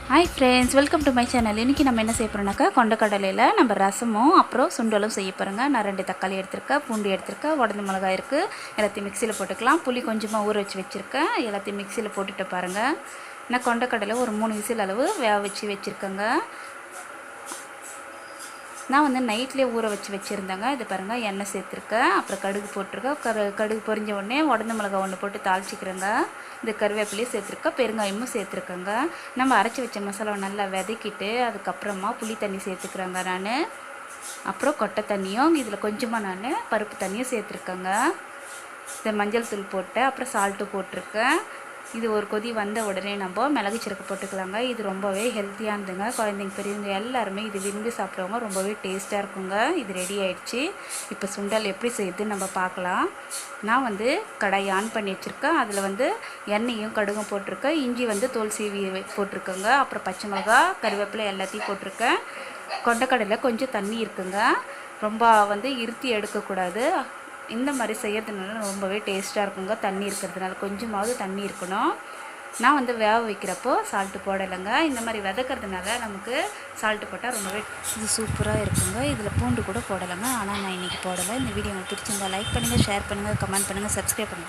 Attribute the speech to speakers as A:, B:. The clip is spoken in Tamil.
A: Hi friends, welcome to my channel. இன்றைக்கி நம்ம என்ன செய்ய போகிறோம்னாக்கா கொண்ட கடலையில் நம்ம ரசமும் அப்புறம் சுண்டலும் செய்ய போகிறோங்க. நான் 2 தக்காளி எடுத்திருக்கேன், பூண்டு எடுத்திருக்கேன், உடந்த மிளகாய் இருக்குது. எல்லாத்தையும் மிக்சியில் போட்டுக்கலாம். புளி கொஞ்சமாக ஊற வச்சு வச்சுருக்கேன். எல்லாத்தையும் மிக்சியில் போட்டுட்டு பாருங்கள். நான் கொண்ட கடலை ஒரு 3 விசில் அளவு வேக வச்சு வச்சுருக்கேங்க. நான் வந்து நைட்லேயே ஊற வச்சு வச்சுருந்தேங்க. இது பாருங்கள், எண்ணெய் சேர்த்துருக்கேன், அப்புறம் கடுகு போட்டிருக்கேன். கடுகு பொரிஞ்ச உடனே உடந்த மிளகாய் ஒன்று போட்டு தாளிச்சிக்கிறேங்க. இந்த கருவேப்பிலையும் சேர்த்துருக்கேன், பெருங்காயமும் சேர்த்துருக்கேங்க. நம்ம அரைச்சி வச்ச மசாலாவை நல்லா வதக்கிட்டு அதுக்கப்புறமா புளி தண்ணி சேர்த்துக்கிறேங்க நான். அப்புறம் கொட்டை தண்ணியும் இதில் கொஞ்சமாக நான் பருப்பு தண்ணியும் சேர்த்துருக்கேங்க. இந்த மஞ்சள் தூள் போட்டு அப்புறம் சால்ட்டு போட்டிருக்கேன். இது ஒரு கொதி வந்த உடனே நம்ம மிளகு சீரகம் போட்டுக்கலாங்க. இது ரொம்பவே ஹெல்த்தியானதுங்க. குழந்தைங்க பெரியவங்க எல்லாருமே இது விரும்பி சாப்பிட்றவங்க. ரொம்பவே டேஸ்ட்டாக இருக்குங்க. இது ரெடி ஆகிடுச்சு. இப்போ சுண்டல் எப்படி செய்யுதுன்னு நம்ம பார்க்கலாம். நான் வந்து கடாய் ஆன் பண்ணி வச்சுருக்கேன். அதில் வந்து எண்ணெயும் கடுகும் போட்டிருக்கேன். இஞ்சி வந்து தோல் சீவி போட்டிருக்கேங்க. அப்புறம் பச்சை மிளகா, கருவேப்பிலை எல்லாத்தையும் போட்டிருக்கேன். கொண்டக்கடலையில் கொஞ்சம் தண்ணி இருக்குங்க. ரொம்ப வந்து இருத்தி எடுக்கக்கூடாது. இந்த மாதிரி செய்கிறதுனால ரொம்பவே டேஸ்ட்டாக இருக்குங்க. தண்ணி இருக்கிறதுனால கொஞ்சமாவது தண்ணி இருக்கணும். நான் வந்து வேக வைக்கிறப்போ சால்ட்டு போடலைங்க. இந்த மாதிரி விதக்கிறதுனால நமக்கு சால்ட்டு போட்டால் ரொம்பவே இது சூப்பராக இருக்குங்க. இதில் பூண்டு கூட போடலைங்க. ஆனால் நான் இன்றைக்கி போடலை. இந்த வீடியோ உங்களுக்கு பிடிச்சிருந்தால் லைக் பண்ணுங்கள், ஷேர் பண்ணுங்கள், கமெண்ட் பண்ணுங்கள், சப்ஸ்கிரைப் பண்ணுங்கள்.